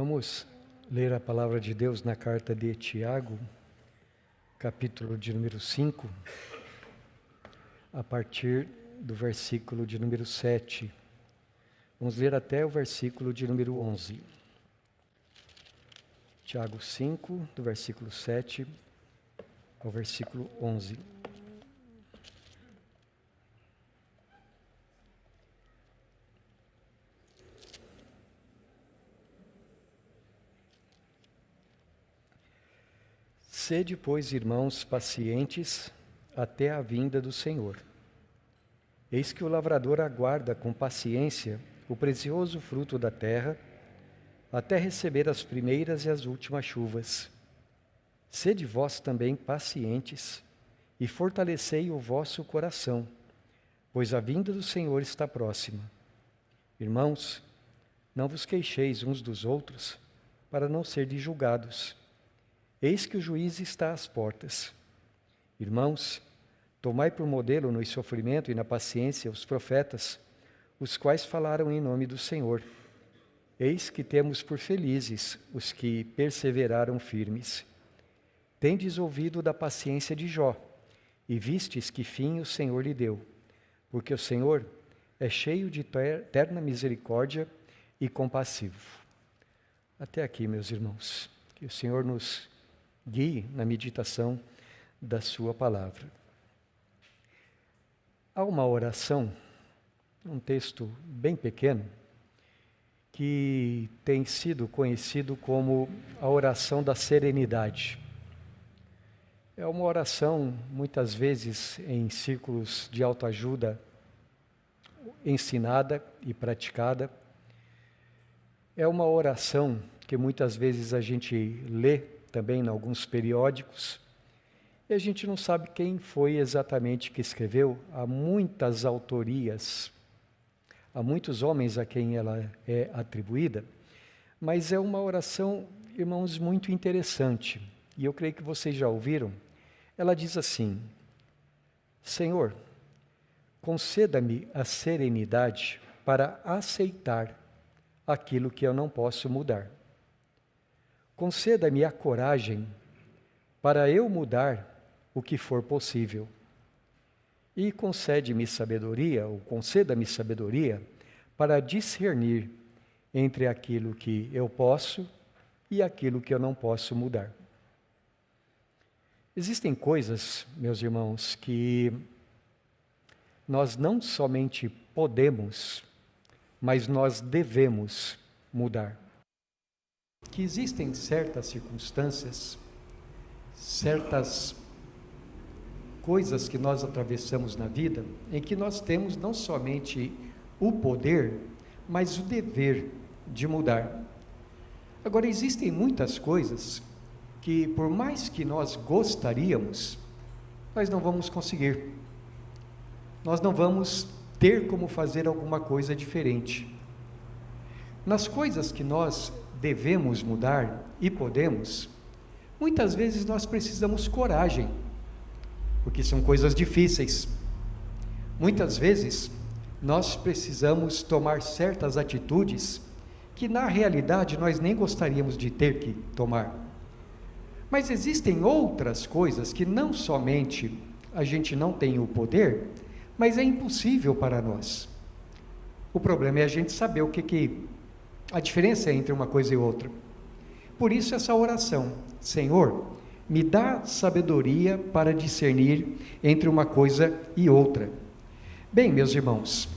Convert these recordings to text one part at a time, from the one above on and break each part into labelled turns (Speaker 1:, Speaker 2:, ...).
Speaker 1: Vamos ler a palavra de Deus na carta de Tiago, capítulo de número 5, a partir do versículo de número 7. Vamos ler até o versículo de número 11. Tiago 5, do versículo 7 ao versículo 11. Sede, pois, irmãos, pacientes até a vinda do Senhor. Eis que o lavrador aguarda com paciência o precioso fruto da terra, até receber as primeiras e as últimas chuvas. Sede vós também pacientes, e fortalecei o vosso coração, pois a vinda do Senhor está próxima. Irmãos, não vos queixeis uns dos outros, para não serdes julgados. Eis que o juiz está às portas. Irmãos, tomai por modelo no sofrimento e na paciência os profetas, os quais falaram em nome do Senhor. Eis que temos por felizes os que perseveraram firmes. Tendes ouvido da paciência de Jó, e vistes que fim o Senhor lhe deu, porque o Senhor é cheio de eterna misericórdia e compassivo. Até aqui, meus irmãos, que o Senhor nos guie na meditação da sua palavra. Há uma oração, um texto bem pequeno, que tem sido conhecido como a oração da serenidade. É uma oração, muitas vezes, em círculos de autoajuda, ensinada e praticada. É uma oração que muitas vezes a gente lê também em alguns periódicos, e a gente não sabe quem foi exatamente que escreveu. Há muitas autorias, há muitos homens a quem ela é atribuída, mas é uma oração, irmãos, muito interessante, e eu creio que vocês já ouviram. Ela diz assim: Senhor, conceda-me a serenidade para aceitar aquilo que eu não posso mudar. Conceda-me a coragem para eu mudar o que for possível. E concede-me sabedoria, ou conceda-me sabedoria, para discernir entre aquilo que eu posso e aquilo que eu não posso mudar. Existem coisas, meus irmãos, que nós não somente podemos, mas nós devemos mudar. Que existem certas circunstâncias, certas coisas que nós atravessamos na vida, em que nós temos não somente o poder, mas o dever de mudar. Agora, existem muitas coisas que, por mais que nós gostaríamos, nós não vamos conseguir. Nós não vamos ter como fazer alguma coisa diferente. Nas coisas que nós devemos mudar e podemos, muitas vezes nós precisamos coragem, porque são coisas difíceis. Muitas vezes nós precisamos tomar certas atitudes que na realidade nós nem gostaríamos de ter que tomar. Mas existem outras coisas que não somente a gente não tem o poder, mas é impossível para nós. O problema é a gente saber a diferença entre uma coisa e outra. Por isso essa oração: Senhor, me dá sabedoria para discernir entre uma coisa e outra. Bem, meus irmãos,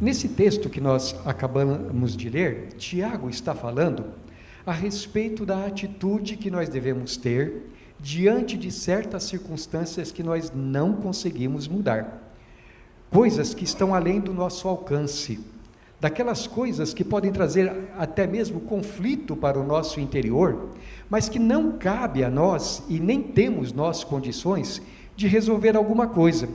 Speaker 1: nesse texto que nós acabamos de ler, Tiago está falando a respeito da atitude que nós devemos ter diante de certas circunstâncias que nós não conseguimos mudar. Coisas que estão além do nosso alcance, daquelas coisas que podem trazer até mesmo conflito para o nosso interior, mas que não cabe a nós e nem temos nós condições de resolver alguma coisa.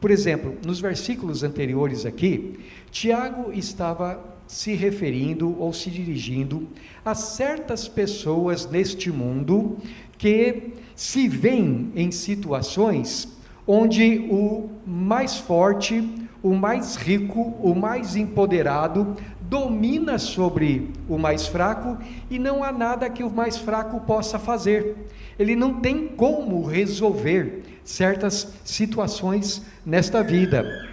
Speaker 1: Por exemplo, nos versículos anteriores aqui, Tiago estava se referindo ou se dirigindo a certas pessoas neste mundo que se veem em situações onde o mais forte, o mais rico, o mais empoderado, domina sobre o mais fraco e não há nada que o mais fraco possa fazer. Ele não tem como resolver certas situações nesta vida.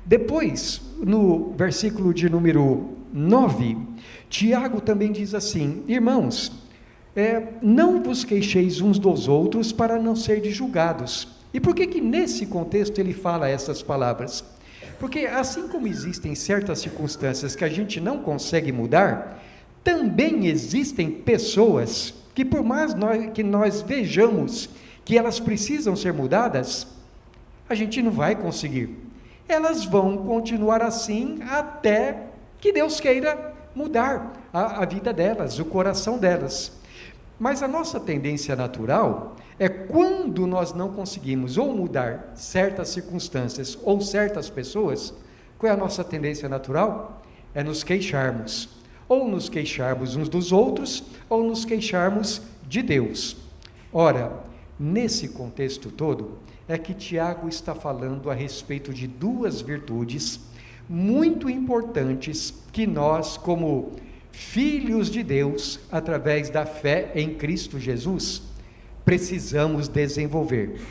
Speaker 1: Depois, no versículo de número 9, Tiago também diz assim: irmãos, não vos queixeis uns dos outros para não serdes julgados. E por que nesse contexto ele fala essas palavras? Porque assim como existem certas circunstâncias que a gente não consegue mudar, também existem pessoas que por mais que nós vejamos que elas precisam ser mudadas, a gente não vai conseguir. Elas vão continuar assim até que Deus queira mudar a vida delas, o coração delas. Mas a nossa tendência natural é, quando nós não conseguimos ou mudar certas circunstâncias ou certas pessoas, qual é a nossa tendência natural? É nos queixarmos. Ou nos queixarmos uns dos outros, ou nos queixarmos de Deus. Ora, nesse contexto todo, é que Tiago está falando a respeito de duas virtudes muito importantes que nós, como filhos de Deus, através da fé em Cristo Jesus, precisamos desenvolver.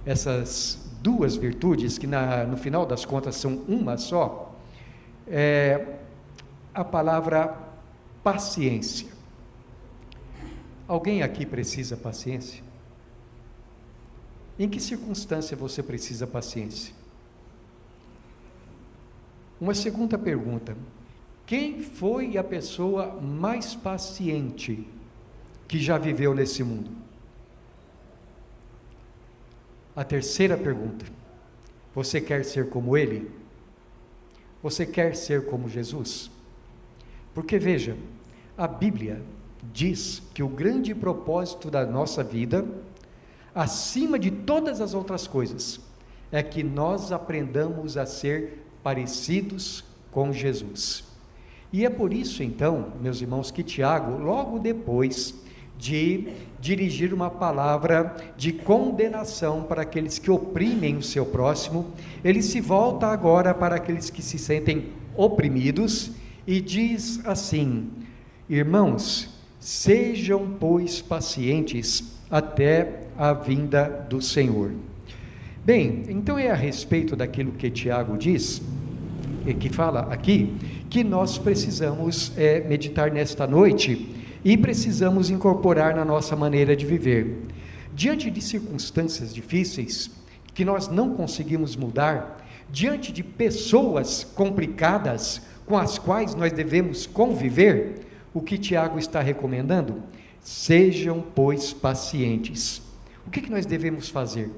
Speaker 1: Essas duas virtudes, que no final das contas são uma só, a palavra paciência. Alguém aqui precisa paciência? Em que circunstância você precisa paciência? Uma segunda pergunta: quem foi a pessoa mais paciente que já viveu nesse mundo? A terceira pergunta: você quer ser como ele? Você quer ser como Jesus? Porque veja, a Bíblia diz que o grande propósito da nossa vida, acima de todas as outras coisas, é que nós aprendamos a ser parecidos com Jesus. E é por isso então, meus irmãos, que Tiago, logo depois de dirigir uma palavra de condenação para aqueles que oprimem o seu próximo, ele se volta agora para aqueles que se sentem oprimidos e diz assim: irmãos, sejam, pois, pacientes até a vinda do Senhor. Bem, então é a respeito daquilo que Tiago diz, e que fala aqui, que nós precisamos meditar nesta noite e precisamos incorporar na nossa maneira de viver. Diante de circunstâncias difíceis, que nós não conseguimos mudar, diante de pessoas complicadas com as quais nós devemos conviver, o que Tiago está recomendando? Sejam, pois, pacientes. O que nós devemos fazer?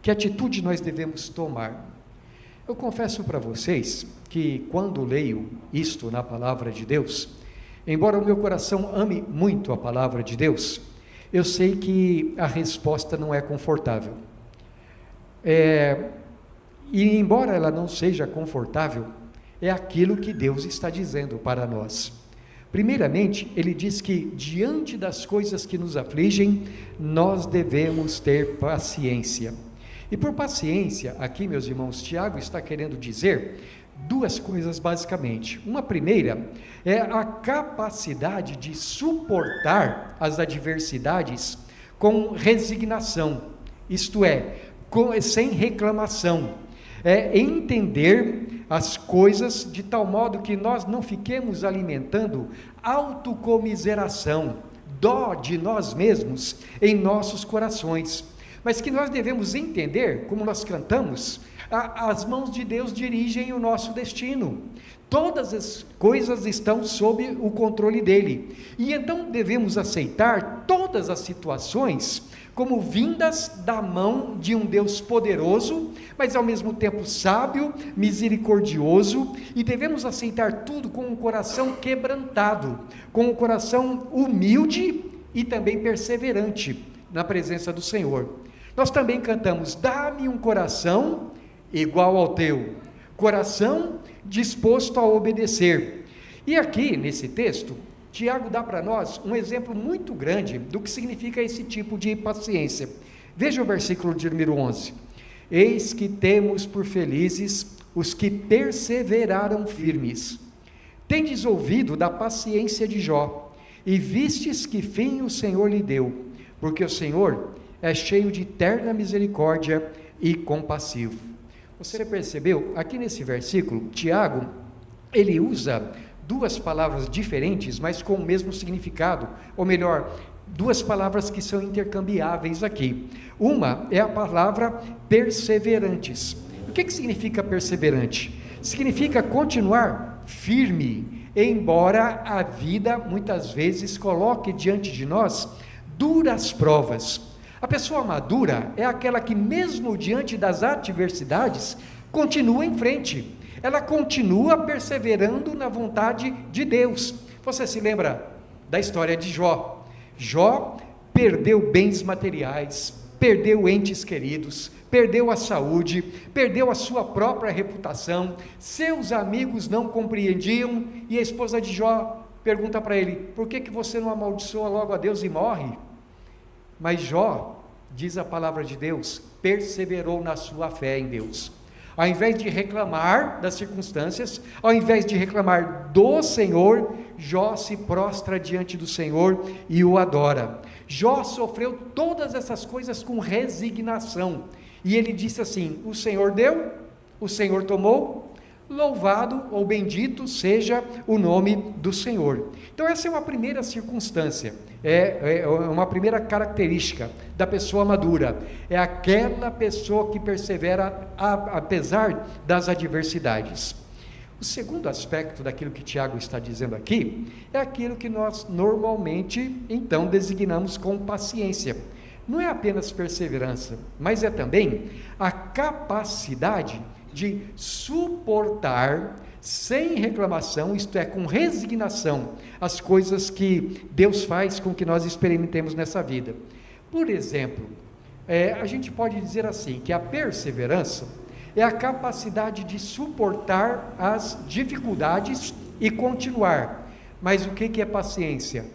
Speaker 1: Que atitude nós devemos tomar? Eu confesso para vocês que quando leio isto na palavra de Deus, embora o meu coração ame muito a palavra de Deus, eu sei que a resposta não é confortável. E embora ela não seja confortável, é aquilo que Deus está dizendo para nós. Primeiramente, ele diz que diante das coisas que nos afligem, nós devemos ter paciência. E por paciência, aqui, meus irmãos, Tiago está querendo dizer duas coisas basicamente. Uma primeira é a capacidade de suportar as adversidades com resignação, isto é, sem reclamação. É entender as coisas de tal modo que nós não fiquemos alimentando autocomiseração, dó de nós mesmos em nossos corações, mas que nós devemos entender, como nós cantamos, as mãos de Deus dirigem o nosso destino, todas as coisas estão sob o controle dele, e então devemos aceitar todas as situações como vindas da mão de um Deus poderoso, mas ao mesmo tempo sábio, misericordioso, e devemos aceitar tudo com um coração quebrantado, com um coração humilde e também perseverante na presença do Senhor. Nós também cantamos: dá-me um coração igual ao teu, coração disposto a obedecer. E aqui nesse texto, Tiago dá para nós um exemplo muito grande do que significa esse tipo de paciência. Veja o versículo de número 11: eis que temos por felizes os que perseveraram firmes.
Speaker 2: Tendes ouvido da paciência de Jó, e vistes que fim o Senhor lhe deu, porque o Senhor é cheio de terna misericórdia e compassivo. Você percebeu, aqui nesse versículo, Tiago, ele usa duas palavras diferentes, mas com o mesmo significado, ou melhor, duas palavras que são intercambiáveis aqui. Uma é a palavra perseverantes. O que significa perseverante? Significa continuar firme, embora a vida muitas vezes coloque diante de nós duras provas. A pessoa madura é aquela que, mesmo diante das adversidades, continua em frente. Ela continua perseverando na vontade de Deus. Você se lembra da história de Jó? Jó perdeu bens materiais, perdeu entes queridos, perdeu a saúde, perdeu a sua própria reputação, seus amigos não compreendiam, e a esposa de Jó pergunta para ele: por que você não amaldiçoa logo a Deus e morre? Mas Jó, diz a palavra de Deus, perseverou na sua fé em Deus. Ao invés de reclamar das circunstâncias, ao invés de reclamar do Senhor, Jó se prostra diante do Senhor e o adora. Jó sofreu todas essas coisas com resignação, e ele disse assim: o Senhor deu, o Senhor tomou, louvado ou bendito seja o nome do Senhor. Então essa é uma primeira circunstância, é uma primeira característica da pessoa madura, é aquela pessoa que persevera apesar das adversidades. O segundo aspecto daquilo que Tiago está dizendo aqui, é aquilo que nós normalmente então designamos como paciência. Não é apenas perseverança, mas é também a capacidade de suportar sem reclamação, isto é, com resignação, as coisas que Deus faz com que nós experimentemos nessa vida. Por exemplo, a gente pode dizer assim, que a perseverança é a capacidade de suportar as dificuldades e continuar. Mas o que é paciência?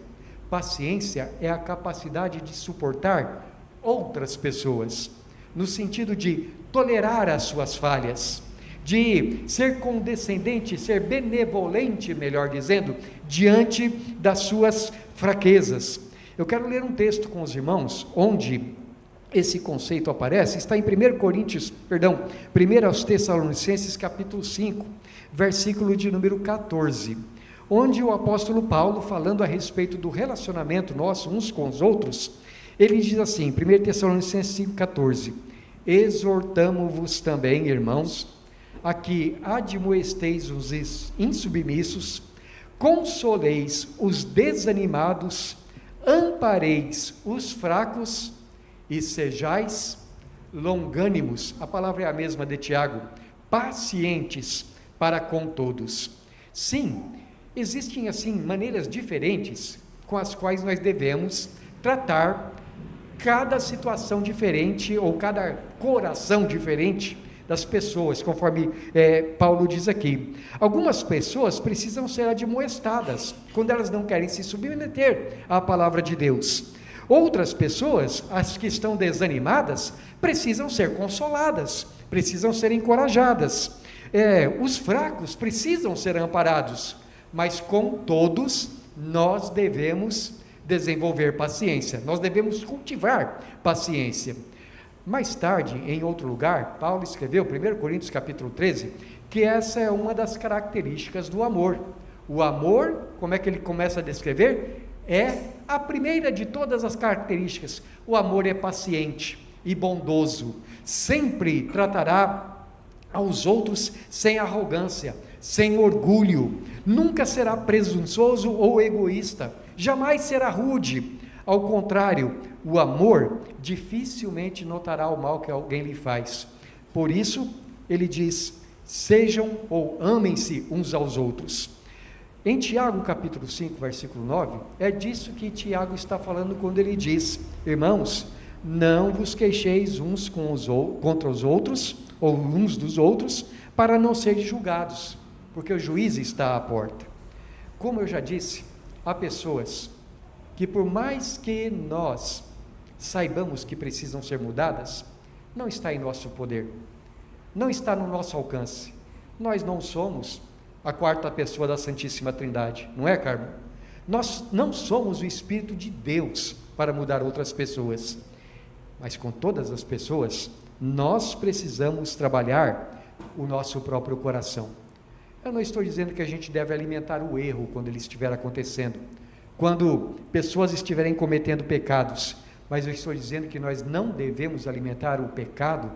Speaker 2: Paciência é a capacidade de suportar outras pessoas, no sentido de tolerar as suas falhas, de ser condescendente, ser benevolente, melhor dizendo, diante das suas fraquezas. Eu quero ler um texto com os irmãos, onde esse conceito aparece, está em 1 aos Tessalonicenses, capítulo 5, versículo de número 14, onde o apóstolo Paulo, falando a respeito do relacionamento nosso uns com os outros, ele diz assim, 1 Tessalonicenses 5, 14, exortamo-vos também, irmãos, a que admoesteis os insubmissos, consoleis os desanimados, ampareis os fracos e sejais longânimos, a palavra é a mesma de Tiago, pacientes para com todos. Sim, existem assim maneiras diferentes com as quais nós devemos tratar cada situação diferente ou cada coração diferente das pessoas, conforme Paulo diz aqui. Algumas pessoas precisam ser admoestadas quando elas não querem se submeter à palavra de Deus. Outras pessoas, as que estão desanimadas, precisam ser consoladas, precisam ser encorajadas. Os fracos precisam ser amparados, mas com todos nós devemos desenvolver paciência, nós devemos cultivar paciência. Mais tarde, em outro lugar, Paulo escreveu, 1 Coríntios capítulo 13, que essa é uma das características do amor. O amor, como é que ele começa a descrever? É a primeira de todas as características. O amor é paciente e bondoso, sempre tratará aos outros sem arrogância, sem orgulho, nunca será presunçoso ou egoísta, jamais será rude. Ao contrário, o amor dificilmente notará o mal que alguém lhe faz. Por isso, ele diz, sejam ou amem-se uns aos outros. Em Tiago capítulo 5, versículo 9, é disso que Tiago está falando quando ele diz, irmãos, não vos queixeis uns contra os outros, ou uns dos outros, para não serem julgados, porque o juiz está à porta. Como eu já disse, há pessoas que por mais que nós saibamos que precisam ser mudadas, não está em nosso poder, não está no nosso alcance. Nós não somos a quarta pessoa da Santíssima Trindade, não é, Carmen? Nós não somos o Espírito de Deus para mudar outras pessoas, mas com todas as pessoas, nós precisamos trabalhar o nosso próprio coração. Eu não estou dizendo que a gente deve alimentar o erro quando ele estiver acontecendo, quando pessoas estiverem cometendo pecados, mas eu estou dizendo que nós não devemos alimentar o pecado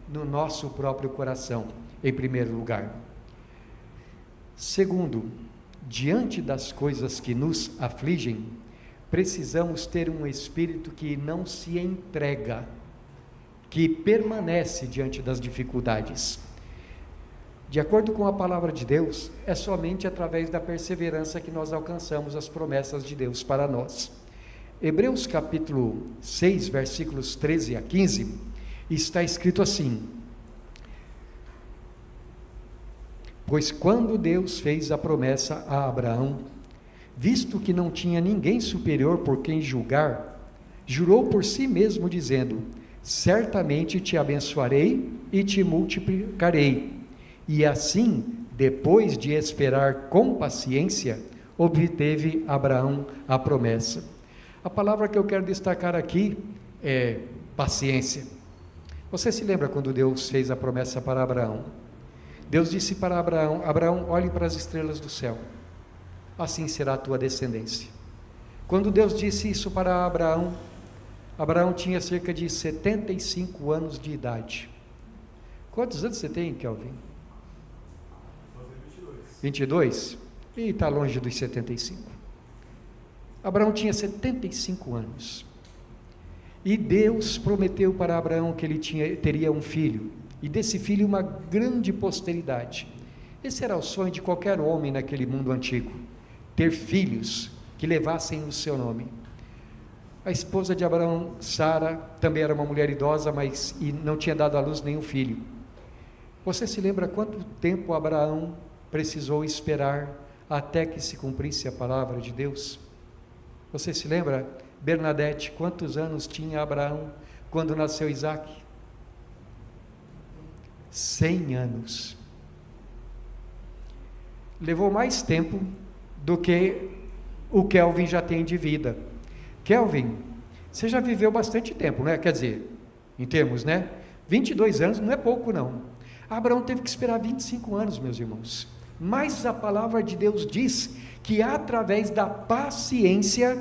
Speaker 2: no nosso próprio coração, em primeiro lugar. Segundo, diante das coisas que nos afligem, precisamos ter um espírito que não se entrega, que permanece diante das dificuldades. De acordo com a palavra de Deus, é somente através da perseverança que nós alcançamos as promessas de Deus para nós. Hebreus capítulo 6, versículos 13 a 15, está escrito assim: pois quando Deus fez a promessa a Abraão, visto que não tinha ninguém superior por quem julgar, jurou por si mesmo, dizendo: certamente te abençoarei e te multiplicarei. E assim, depois de esperar com paciência, obteve Abraão a promessa. A palavra que eu quero destacar aqui é paciência. Você se lembra quando Deus fez a promessa para Abraão? Deus disse para Abraão: Abraão, olhe para as estrelas do céu, assim será a tua descendência. Quando Deus disse isso para Abraão, Abraão tinha cerca de 75 anos de idade. Quantos anos você tem, Kelvin? 22? E está longe dos 75. Abraão tinha 75 anos. E Deus prometeu para Abraão que ele teria um filho, e desse filho uma grande posteridade. Esse era o sonho de qualquer homem naquele mundo antigo, ter filhos que levassem o seu nome. A esposa de Abraão, Sara, também era uma mulher idosa, mas não tinha dado à luz nenhum filho. Você se lembra quanto tempo Abraão precisou esperar até que se cumprisse a palavra de Deus? Você se lembra, Bernadette, quantos anos tinha Abraão quando nasceu Isaac? 100 anos. Levou mais tempo do que o Kelvin já tem de vida. Kelvin, você já viveu bastante tempo, né? Quer dizer, em termos, né? 22 anos não é pouco, não. Abraão teve que esperar 25 anos, meus irmãos. Mas a palavra de Deus diz que através da paciência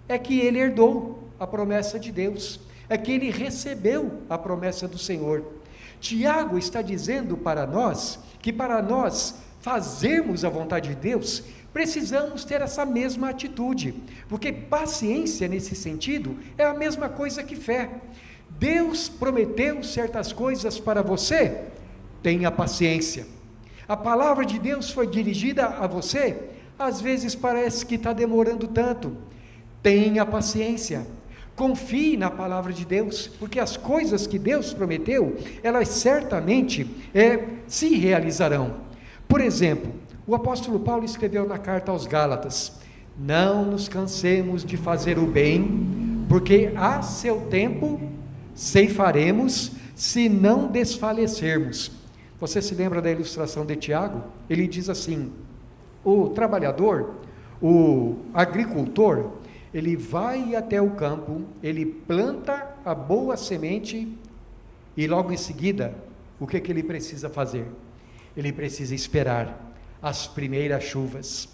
Speaker 2: é que ele herdou a promessa de Deus, é que ele recebeu a promessa do Senhor. Tiago está dizendo para nós que para nós fazermos a vontade de Deus, precisamos ter essa mesma atitude, porque paciência nesse sentido é a mesma coisa que fé. Deus prometeu certas coisas para você, tenha paciência. A palavra de Deus foi dirigida a você, às vezes parece que está demorando tanto, tenha paciência, confie na palavra de Deus, porque as coisas que Deus prometeu, elas certamente se realizarão. Por exemplo, o apóstolo Paulo escreveu na carta aos Gálatas: não nos cansemos de fazer o bem, porque a seu tempo ceifaremos, se não desfalecermos. Você se lembra da ilustração de Tiago? Ele diz assim: o trabalhador, o agricultor, ele vai até o campo, ele planta a boa semente e logo em seguida, o que ele precisa fazer? Ele precisa esperar as primeiras chuvas,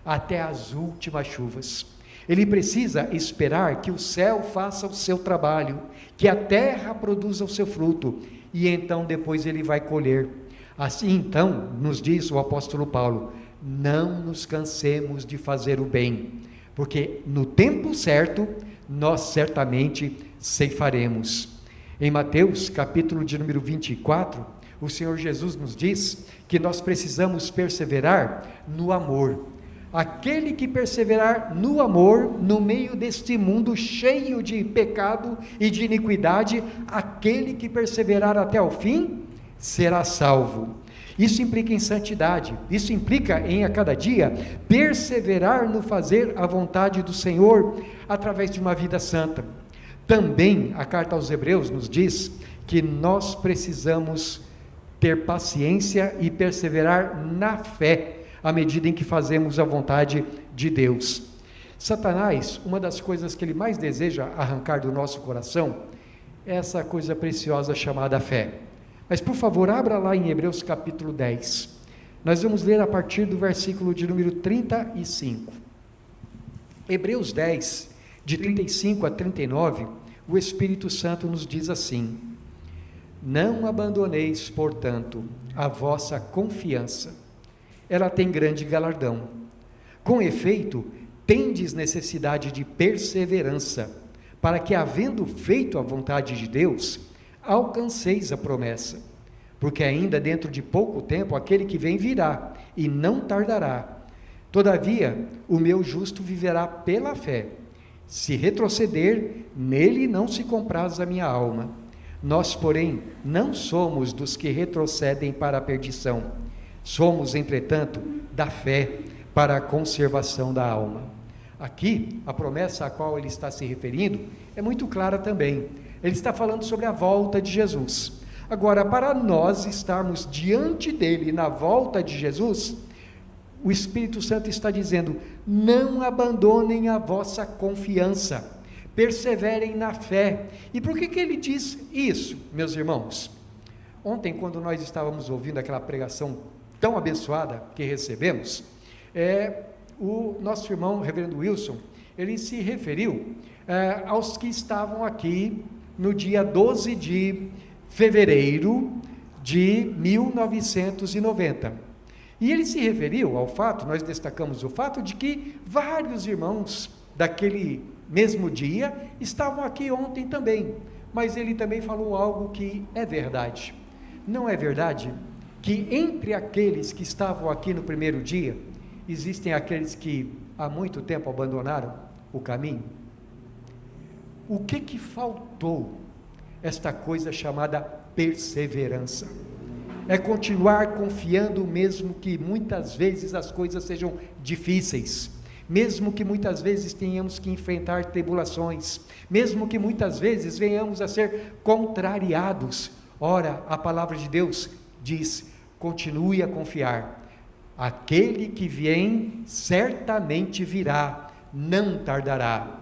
Speaker 2: até as últimas chuvas. Ele precisa esperar que o céu faça o seu trabalho, que a terra produza o seu fruto, e então depois ele vai colher. Assim então, nos diz o apóstolo Paulo, não nos cansemos de fazer o bem, porque no tempo certo, nós certamente ceifaremos. Em Mateus, capítulo de número 24, o Senhor Jesus nos diz que nós precisamos perseverar no amor. Aquele que perseverar no amor, no meio deste mundo cheio de pecado e de iniquidade, aquele que perseverar até o fim, será salvo. Isso implica em santidade, isso implica em a cada dia perseverar no fazer a vontade do Senhor através de uma vida santa. Também a carta aos Hebreus nos diz que nós precisamos ter paciência e perseverar na fé, à medida em que fazemos a vontade de Deus. Satanás, uma das coisas que ele mais deseja arrancar do nosso coração é essa coisa preciosa chamada fé. Mas por favor, abra lá em Hebreus capítulo 10. Nós vamos ler a partir do versículo de número 35. Hebreus 10, de 35 a 39, o Espírito Santo nos diz assim: não abandoneis, portanto, a vossa confiança, ela tem grande galardão. Com efeito, tendes necessidade de perseverança, para que, havendo feito a vontade de Deus, alcanceis a promessa. Porque ainda dentro de pouco tempo aquele que vem virá, e não tardará. Todavia, o meu justo viverá pela fé. Se retroceder, nele não se compraz a minha alma. Nós, porém, não somos dos que retrocedem para a perdição. Somos, entretanto, da fé para a conservação da alma. Aqui, a promessa a qual ele está se referindo é muito clara também. Ele está falando sobre a volta de Jesus. Agora, para nós estarmos diante dele na volta de Jesus, o Espírito Santo está dizendo: não abandonem a vossa confiança, perseverem na fé. E por que ele diz isso, meus irmãos? Ontem, quando nós estávamos ouvindo aquela pregação tão abençoada que recebemos, o nosso irmão, reverendo Wilson, ele se referiu aos que estavam aqui no dia 12 de fevereiro de 1990. E ele se referiu ao fato, nós destacamos o fato de que vários irmãos daquele mesmo dia estavam aqui ontem também, mas ele também falou algo que é verdade. Não é verdade que entre aqueles que estavam aqui no primeiro dia, existem aqueles que há muito tempo abandonaram o caminho? O que faltou? Esta coisa chamada perseverança. É continuar confiando, mesmo que muitas vezes as coisas sejam difíceis, mesmo que muitas vezes tenhamos que enfrentar tribulações, mesmo que muitas vezes venhamos a ser contrariados. Ora, a palavra de Deus diz: continue a confiar. Aquele que vem certamente virá, não tardará.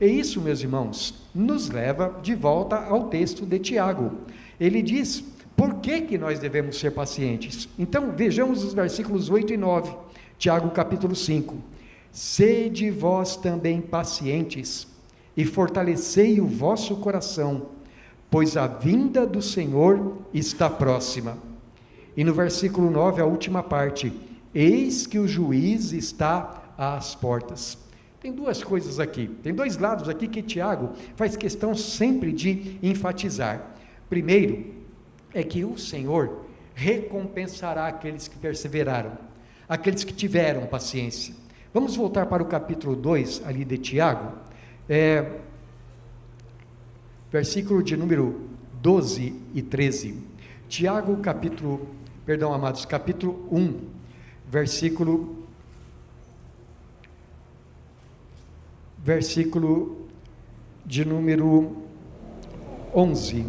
Speaker 2: E isso, meus irmãos, nos leva de volta ao texto de Tiago. Ele diz: por que nós devemos ser pacientes? Então, vejamos os versículos 8 e 9, Tiago capítulo 5. Sede vós também pacientes, e fortalecei o vosso coração, pois a vinda do Senhor está próxima. E no versículo 9, a última parte: eis que o juiz está às portas. Tem duas coisas aqui, tem dois lados aqui que Tiago faz questão sempre de enfatizar. Primeiro, é que o Senhor recompensará aqueles que perseveraram, aqueles que tiveram paciência. Vamos voltar para o capítulo 2 ali de Tiago, versículo de número 12 e 13. Tiago capítulo 1, versículo de número 11.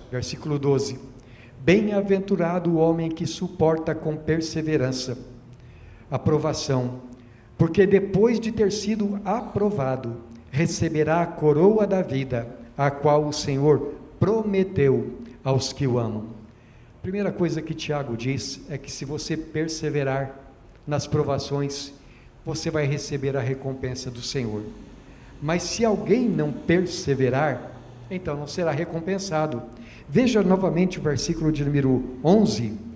Speaker 2: Versículo 12. Bem-aventurado o homem que suporta com perseverança a provação, porque depois de ter sido aprovado, receberá a coroa da vida, a qual o Senhor prometeu aos que o amam. A primeira coisa que Tiago diz é que se você perseverar nas provações, você vai receber a recompensa do Senhor. Mas se alguém não perseverar, então não será recompensado. Veja novamente o versículo de número 11.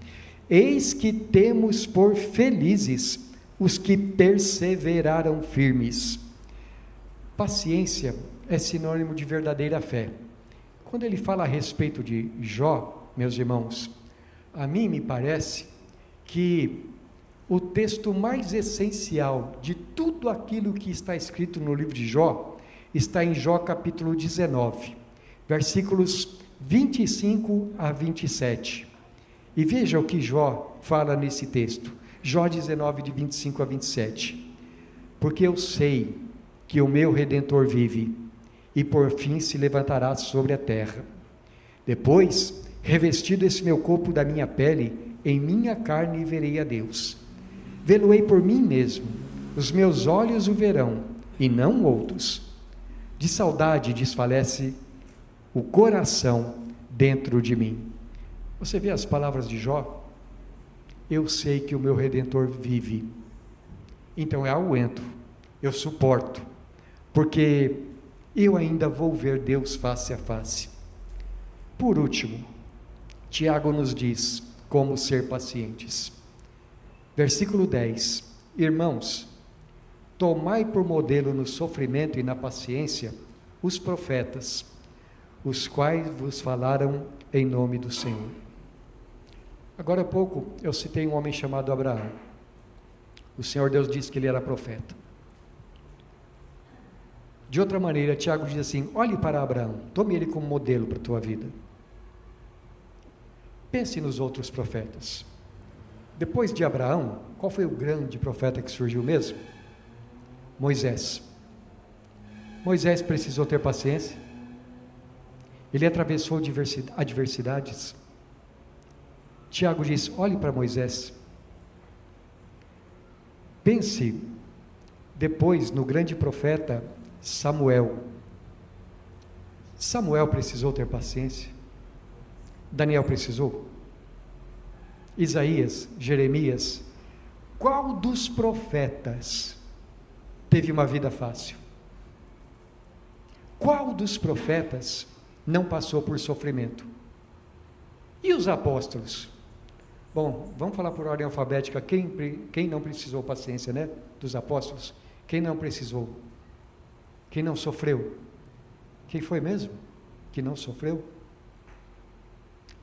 Speaker 2: Eis que temos por felizes os que perseveraram firmes. Paciência é sinônimo de verdadeira fé. Quando ele fala a respeito de Jó, meus irmãos, a mim me parece que o texto mais essencial de tudo aquilo que está escrito no livro de Jó, está em Jó capítulo 19, versículos 25 a 27. E veja o que Jó fala nesse texto, Jó 19, de 25 a 27. Porque eu sei que o meu Redentor vive, e por fim se levantará sobre a terra. Depois Revestido esse meu corpo da minha pele, em minha carne verei a Deus. Vê-lo-ei por mim mesmo, os meus olhos o verão, e não outros. De saudade desfalece o coração dentro de mim. Você vê as palavras de Jó? Eu sei que o meu Redentor vive. Então eu aguento, eu suporto, porque eu ainda vou ver Deus face a face. Por último, Tiago nos diz como ser pacientes. Versículo 10: Irmãos, tomai por modelo no sofrimento e na paciência os profetas, os quais vos falaram em nome do Senhor. Agora há pouco eu citei um homem chamado Abraão. O Senhor Deus disse que ele era profeta. De outra maneira, Tiago diz assim: olhe para Abraão, tome ele como modelo para a tua vida. Pense nos outros profetas. Depois de Abraão, qual foi o grande profeta que surgiu mesmo? Moisés. Moisés precisou ter paciência. Ele atravessou adversidades. Tiago diz: olhe para Moisés. Pense depois no grande profeta Samuel. Samuel precisou ter paciência. Daniel precisou. Isaías, Jeremias. Qual dos profetas teve uma vida fácil? Qual dos profetas não passou por sofrimento? E os apóstolos? Bom, vamos falar por ordem alfabética. Quem não precisou paciência, né? Dos apóstolos. Quem não precisou? Quem não sofreu? Quem foi mesmo que não sofreu?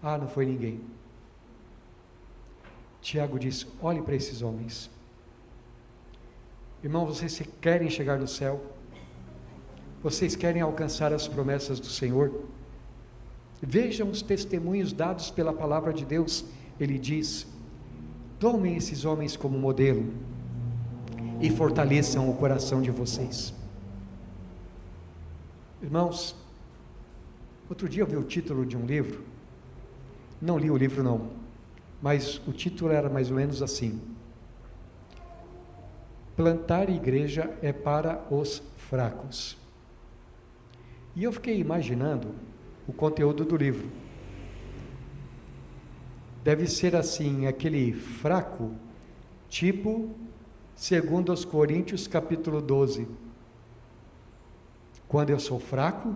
Speaker 2: Não foi ninguém. Tiago diz: olhe para esses homens. Irmão, vocês querem chegar no céu? Vocês querem alcançar as promessas do Senhor? Vejam os testemunhos dados pela palavra de Deus. Ele diz: tomem esses homens como modelo e fortaleçam o coração de vocês. Irmãos, outro dia eu vi o título de um livro. Não li o livro não, mas o título era mais ou menos assim: plantar igreja é para os fracos. E eu fiquei imaginando o conteúdo do livro. Deve ser assim, aquele fraco, tipo 2 Coríntios capítulo 12. Quando eu sou fraco,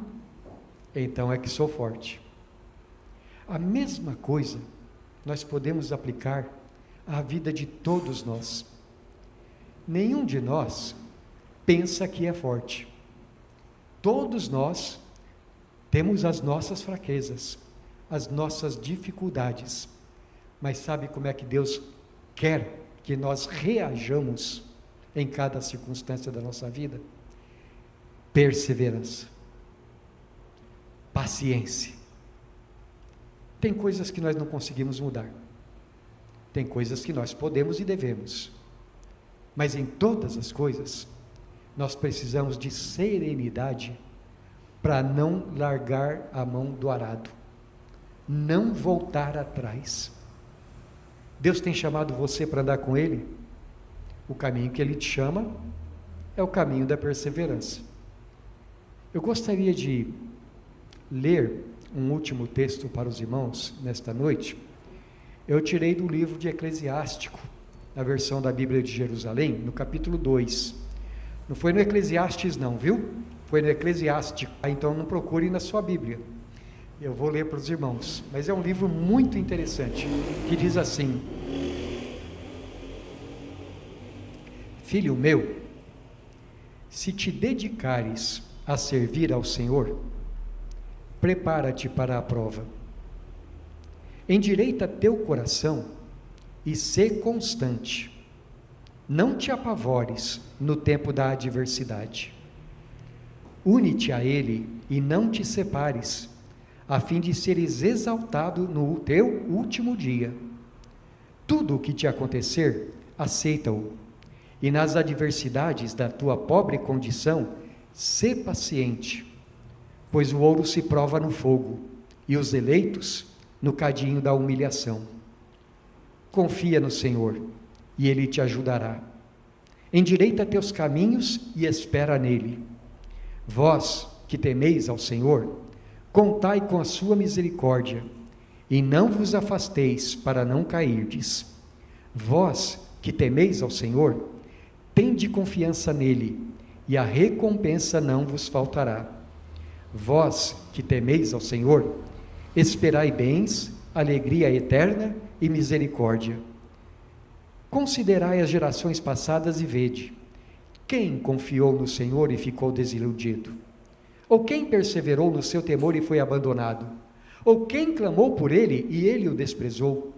Speaker 2: então é que sou forte. A mesma coisa nós podemos aplicar à vida de todos nós. Nenhum de nós pensa que é forte. Todos nós temos as nossas fraquezas, as nossas dificuldades. Mas sabe como é que Deus quer que nós reajamos em cada circunstância da nossa vida? Perseverança, paciência. Tem coisas que nós não conseguimos mudar. Tem coisas que nós podemos e devemos. Mas em todas as coisas, nós precisamos de serenidade para não largar a mão do arado, não voltar atrás. Deus tem chamado você para andar com Ele. O caminho que Ele te chama é o caminho da perseverança. Eu gostaria de ler um último texto para os irmãos nesta noite. Eu tirei do livro de Eclesiástico, na versão da Bíblia de Jerusalém, no capítulo 2. Não foi no Eclesiastes não, viu? Foi no Eclesiástico. Então não procure na sua Bíblia. Eu vou ler para os irmãos. Mas é um livro muito interessante, que diz assim: filho meu, se te dedicares a servir ao Senhor, prepara-te para a prova. Endireita teu coração e sê constante. Não te apavores no tempo da adversidade. Une-te a Ele e não te separes, a fim de seres exaltado no teu último dia. Tudo o que te acontecer, aceita-o, e nas adversidades da tua pobre condição, sê paciente, pois o ouro se prova no fogo, e os eleitos no cadinho da humilhação. Confia no Senhor, e Ele te ajudará. Endireita teus caminhos e espera nele. Vós, que temeis ao Senhor, contai com a sua misericórdia, e não vos afasteis para não cairdes. Vós, que temeis ao Senhor, tende confiança nele, e a recompensa não vos faltará. Vós, que temeis ao Senhor, esperai bens, alegria eterna e misericórdia. Considerai as gerações passadas e vede, quem confiou no Senhor e ficou desiludido? Ou quem perseverou no seu temor e foi abandonado? Ou quem clamou por ele e ele o desprezou?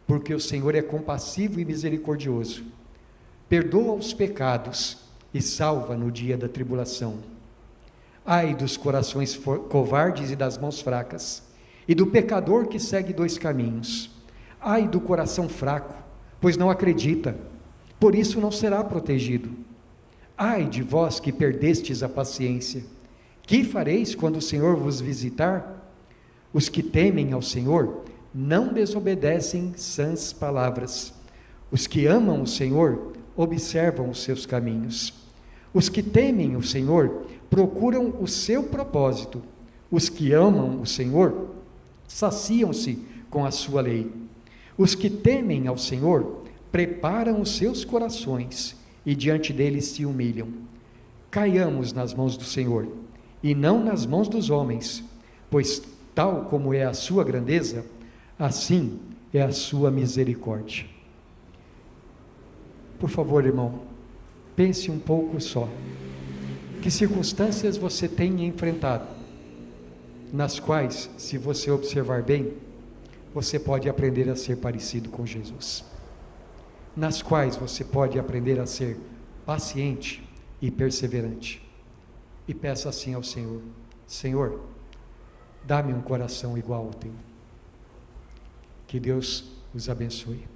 Speaker 2: Porque o Senhor é compassivo e misericordioso, perdoa os pecados e salva no dia da tribulação. Ai dos corações covardes e das mãos fracas, e do pecador que segue dois caminhos. Ai do coração fraco, pois não acredita, por isso não será protegido. Ai de vós que perdestes a paciência, que fareis quando o Senhor vos visitar? Os que temem ao Senhor não desobedecem sãs palavras. Os que amam o Senhor observam os seus caminhos. Os que temem o Senhor procuram o seu propósito. Os que amam o Senhor saciam-se com a sua lei. Os que temem ao Senhor preparam os seus corações e diante deles se humilham. Caiamos nas mãos do Senhor e não nas mãos dos homens, pois tal como é a sua grandeza, assim é a sua misericórdia. Por favor, irmão, pense um pouco só. Que circunstâncias você tem enfrentado, nas quais, se você observar bem, você pode aprender a ser parecido com Jesus, nas quais você pode aprender a ser paciente e perseverante, e peça assim ao Senhor: Senhor, dá-me um coração igual ao teu. Que Deus os abençoe.